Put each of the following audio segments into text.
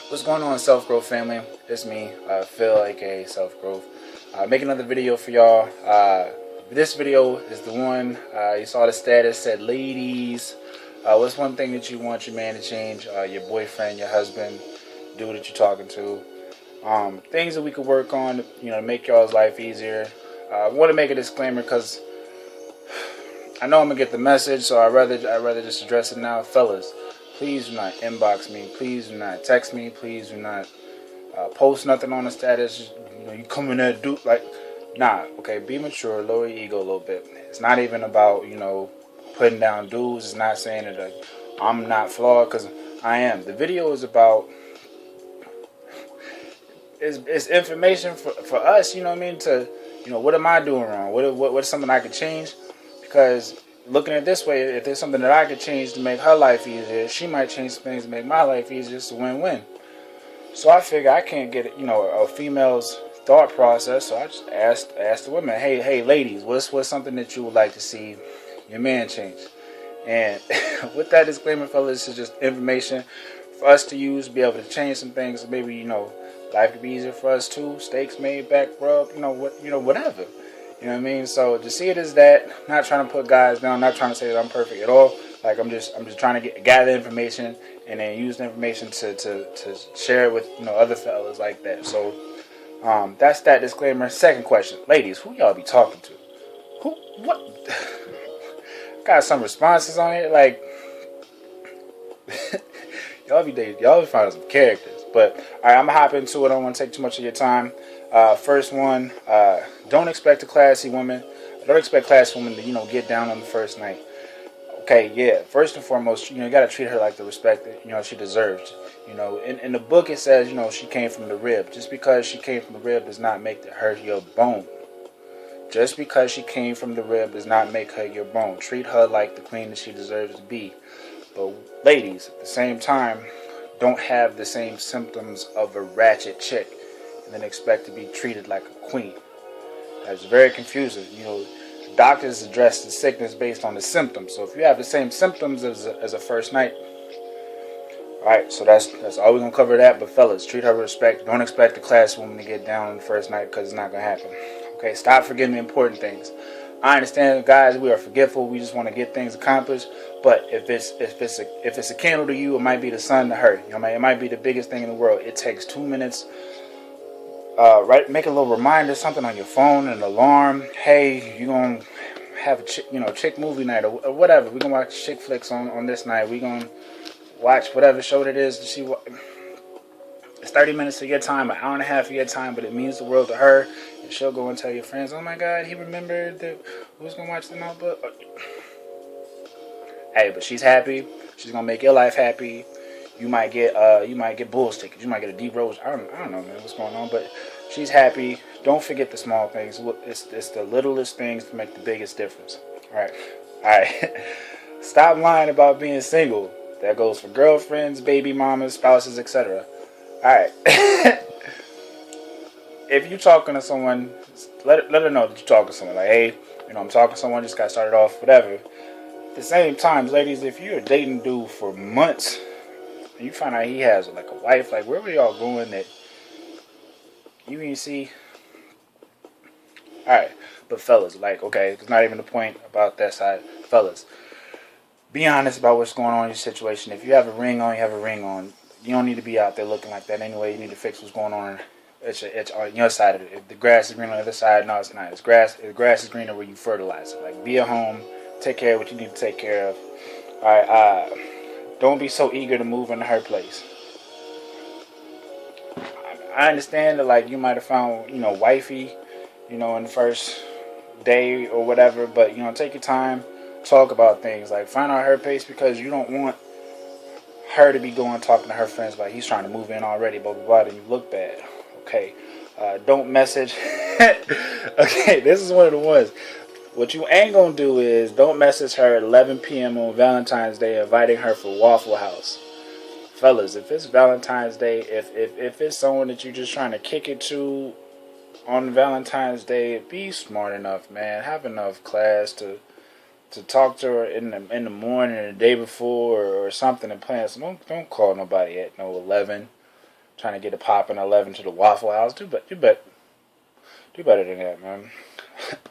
What's going on, Self Growth family? It's me, Phil, aka Self Growth. Make another video for y'all. This video is the one you saw the status said, ladies, what's one thing that you want your man to change? Your boyfriend, your husband, dude that you're talking to. Things that we could work on, to make y'all's life easier. I want to make a disclaimer because I know I'm gonna get the message, so I'd rather just address it now, fellas. Please do not inbox me. Please do not text me. Please do not post nothing on the status. You coming at dude like, nah. Okay, be mature. Lower your ego a little bit. It's not even about putting down dudes. It's not saying that I'm not flawed, because I am. The video is about it's information for us. You know what I mean? To what am I doing wrong? What's something I could change? Because looking at it this way, if there's something that I could change to make her life easier, she might change some things to make my life easier. It's a win-win. So I figure I can't get a female's thought process. So I just asked the women, hey, ladies, what's something that you would like to see your man change? And with that disclaimer, fellas, this is just information for us to use, be able to change some things. Maybe life could be easier for us too. Steaks made, back rub, whatever. You know what I mean? So to see it as that, not trying to put guys down, not trying to say that I'm perfect at all. Like I'm just trying to gather information and then use the information to share it with other fellas like that. So that's that disclaimer. Second question, ladies, who y'all be talking to? Who? What? Got some responses on it, like y'all be finding some characters. But all right, I'm gonna hop into it. I don't want to take too much of your time. First one, don't expect a classy woman. Don't expect classy women to get down on the first night. Okay, yeah. First and foremost, you gotta treat her like the respect that she deserves. In the book it says she came from the rib. Just because she came from the rib does not make her your bone. Just because she came from the rib does not make her your bone. Treat her like the queen that she deserves to be. But ladies, at the same time, don't have the same symptoms of a ratchet chick and then expect to be treated like a queen. That's very confusing. Doctors address the sickness based on the symptoms. So if you have the same symptoms as a first night, alright, so that's all we're going to cover that. But fellas, treat her with respect. Don't expect a class woman to get down on the first night, because it's not going to happen. Okay, stop forgetting the important things. I understand, guys, we are forgetful. We just want to get things accomplished. But if it's a candle to you, it might be the sun to her. It might be the biggest thing in the world. It takes 2 minutes. Make a little reminder, something on your phone, an alarm. Hey, you gonna have a chick movie night or whatever. We're gonna watch chick flicks on this night. We're gonna watch whatever show it is to see what. It's 30 minutes of your time, an hour and a half of your time, but it means the world to her. And she'll go and tell your friends, "Oh my God, he remembered that who's gonna watch The Notebook." Hey, but she's happy. She's gonna make your life happy. You might get Bulls tickets. You might get a D Rose. I don't know, man, what's going on, but she's happy. Don't forget the small things. It's the littlest things that make the biggest difference. All right. Stop lying about being single. That goes for girlfriends, baby mamas, spouses, etc. All right. If you're talking to someone, let her know that you're talking to someone. Like, hey, I'm talking to someone. Just got started off, whatever. At the same time, ladies, if you're dating dude for months, you find out he has like a wife, like where were y'all going that you didn't see? Alright, but fellas, like, okay, it's not even the point about that side. Fellas, be honest about what's going on in your situation. If you have a ring on, you have a ring on. You don't need to be out there looking like that anyway. You need to fix what's going on. It's on your side of it. If the grass is green on the other side, no, it's not. The grass is greener where you fertilize it. Like, be at home, take care of what you need to take care of. Alright, don't be so eager to move into her place. I understand that, like, you might have found, wifey, in the first day or whatever, but, take your time, talk about things. Like, find out her pace, because you don't want her to be going talking to her friends like he's trying to move in already, blah, blah, blah, then you look bad. Okay. Don't message. Okay, this is one of the ones. What you ain't gonna do is don't message her at 11 p.m. on Valentine's Day inviting her for Waffle House. Fellas, if it's Valentine's Day, if it's someone that you're just trying to kick it to on Valentine's Day, be smart enough, man. Have enough class to talk to her in the morning or the day before or something and plan. So don't call nobody at no 11. trying to get a pop in 11 to the Waffle House. Do better than that, man.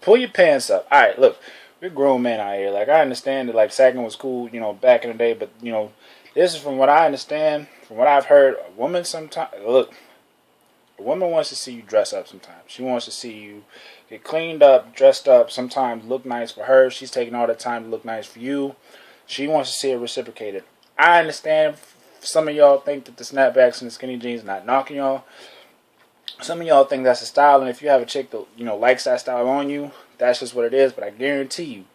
Pull your pants up. All right, look, we're grown men out here. Like, I understand that, like, sagging was cool, back in the day, but, this is from what I understand, from what I've heard. A woman sometimes, look, a woman wants to see you dress up sometimes. She wants to see you get cleaned up, dressed up, sometimes look nice for her. She's taking all the time to look nice for you. She wants to see it reciprocated. I understand some of y'all think that the snapbacks and the skinny jeans are not knocking y'all. Some of y'all think that's a style, and if you have a chick that, likes that style on you, that's just what it is. But I guarantee,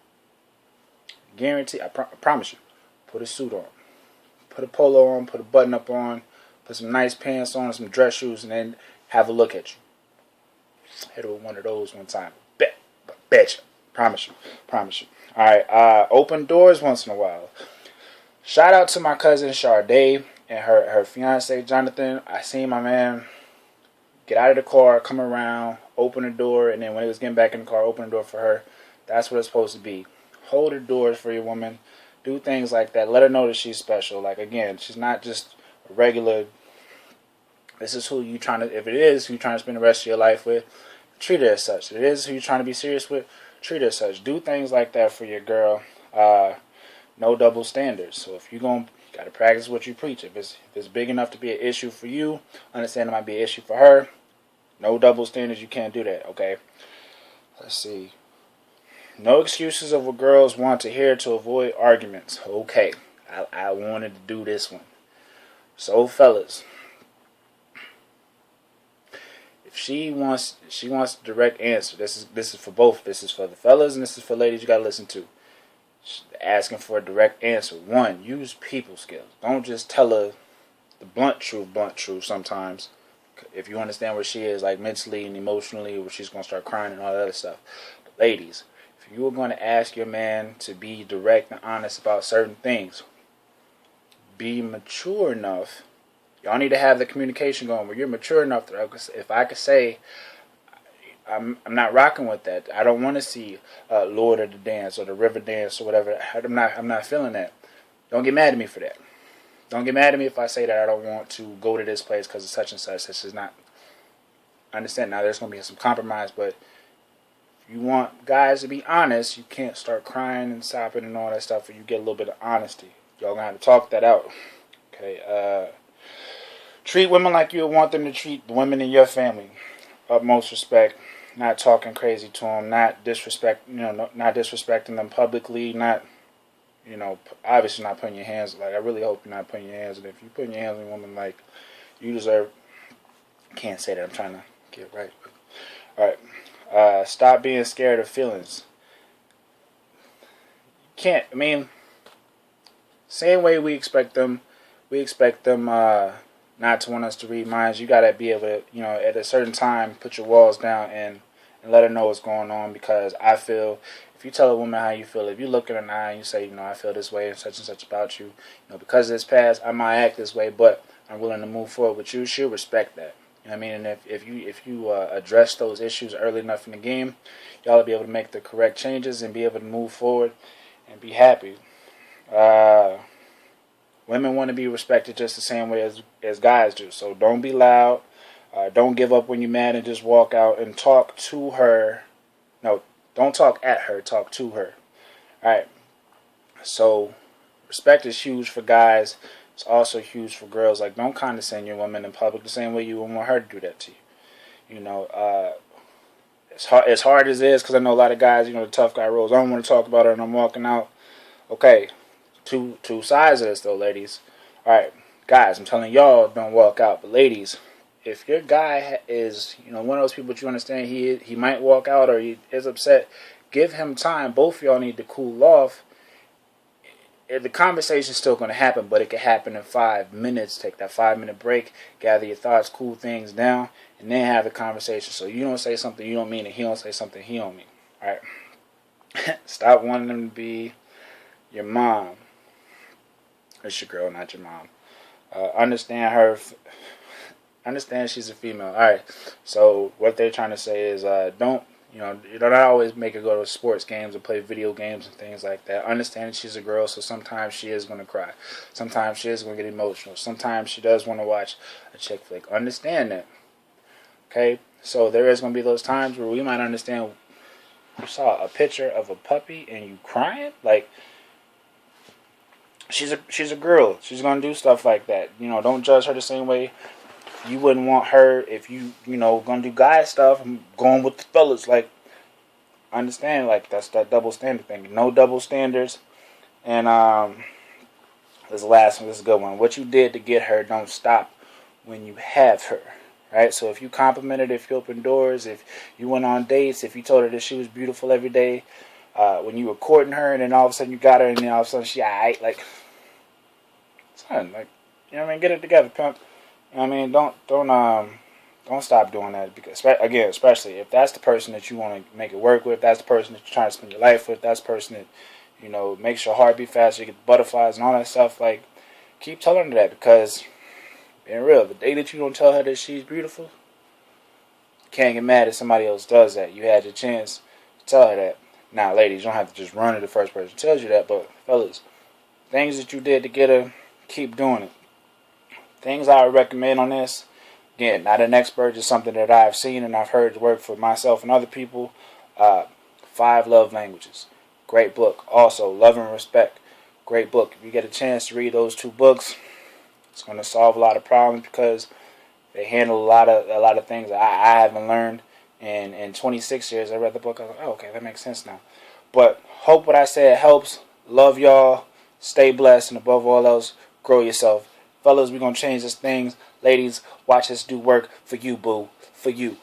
I promise you, put a suit on, put a polo on, put a button up on, put some nice pants on, some dress shoes, and then have a look at you. Hit her with one of those one time. Bet you. Promise you. All right. Open doors once in a while. Shout out to my cousin Sade and her fiance Jonathan. I seen my man get out of the car, come around, open the door, and then when he was getting back in the car, open the door for her. That's what it's supposed to be. Hold the doors for your woman. Do things like that. Let her know that she's special. Like, again, she's not just a regular. This is who you trying to. If it is who you trying to spend the rest of your life with, treat her as such. If it is who you trying to be serious with, treat her as such. Do things like that for your girl. No double standards. So if you're going, you got to practice what you preach. If it's big enough to be an issue for you, understand it might be an issue for her. No double standards. You can't do that. Okay. Let's see. No excuses of what girls want to hear to avoid arguments. Okay. I wanted to do this one. So fellas, if she wants a direct answer. This is for both. This is for the fellas and this is for ladies. You gotta listen to. Asking for a direct answer. One, use people skills. Don't just tell her the blunt truth sometimes. If you understand where she is, like mentally and emotionally, where she's gonna start crying and all that other stuff. But ladies, if you are going to ask your man to be direct and honest about certain things, be mature enough. Y'all need to have the communication going where you're mature enough that if I could say, I'm not rocking with that. I don't want to see Lord of the Dance or the River Dance or whatever. I'm not feeling that. Don't get mad at me for that. Don't get mad at me if I say that I don't want to go to this place because of such and such. This is not. I understand now there's going to be some compromise, but if you want guys to be honest, you can't start crying and sobbing and all that stuff, or you get a little bit of honesty. Y'all going to have to talk that out. Okay. Treat women like you would want them to treat the women in your family. Utmost respect. Not talking crazy to them. Not not disrespecting them publicly. Not, obviously not putting your hands. Like, I really hope you're not putting your hands. And if you're putting your hands on a woman, like, you deserve. Can't say that. I'm trying to get it right. All right. Stop being scared of feelings. Can't. I mean, same way we expect them. Not to want us to read minds. You gotta be able to, at a certain time, put your walls down and let her know what's going on. Because I feel, if you tell a woman how you feel, if you look in her eye and you say, I feel this way and such about you, because of this past, I might act this way, but I'm willing to move forward with you. She'll respect that. You know what I mean? And if you address those issues early enough in the game, y'all will be able to make the correct changes and be able to move forward and be happy. Women want to be respected just the same way as guys do. So don't be loud. Don't give up when you're mad and just walk out and talk to her. No, don't talk at her. Talk to her. All right. So respect is huge for guys. It's also huge for girls. Like, don't condescend your woman in public the same way you would want her to do that to you. As hard as it is, because I know a lot of guys, the tough guy roles. I don't want to talk about her and I'm walking out. Okay. Two sides of this, though, ladies. All right, guys, I'm telling y'all, don't walk out. But ladies, if your guy is, one of those people that you understand he might walk out or he is upset, give him time. Both of y'all need to cool off. The conversation's still going to happen, but it could happen in 5 minutes. Take that 5-minute break, gather your thoughts, cool things down, and then have the conversation. So you don't say something you don't mean, and he don't say something he don't mean. All right. Stop wanting them to be your mom. It's your girl, not your mom. Understand her. Understand she's a female. All right. So what they're trying to say is, don't You don't always make her go to sports games or play video games and things like that. Understand she's a girl, so sometimes she is going to cry. Sometimes she is going to get emotional. Sometimes she does want to watch a chick flick. Understand that. Okay? So there is going to be those times where we might understand. You saw a picture of a puppy and you crying? Like, she's a girl. She's going to do stuff like that. Don't judge her the same way you wouldn't want her if gonna do guy stuff. I'm going with the fellas. Like, understand, like, that's that double standard thing. No double standards. And this last one, this is a good one. What you did to get her don't stop when you have her. Right? So if you complimented, if you opened doors, if you went on dates, if you told her that she was beautiful every day, when you were courting her, and then all of a sudden you got her, and then all of a sudden she alright, like, son, like, get it together, pimp. Don't stop doing that, because again, especially if that's the person that you want to make it work with, that's the person that you're trying to spend your life with, that's the person that makes your heart beat faster, you get the butterflies and all that stuff. Like, keep telling her that, because being real, the day that you don't tell her that she's beautiful, you can't get mad if somebody else does that. You had the chance to tell her that. Now, ladies, you don't have to just run to the first person who tells you that, but fellas, things that you did to get her, keep doing it. Things I would recommend on this, again, not an expert, just something that I've seen and I've heard work for myself and other people. 5 Love Languages. Great book. Also, Love and Respect. Great book. If you get a chance to read those 2 books, it's going to solve a lot of problems, because they handle a lot of things I haven't learned. And in 26 years, I read the book. I was like, oh, okay, that makes sense now. But hope what I said helps. Love y'all. Stay blessed. And above all else, grow yourself. Fellas, we're going to change this things. Ladies, watch us do work for you, boo. For you.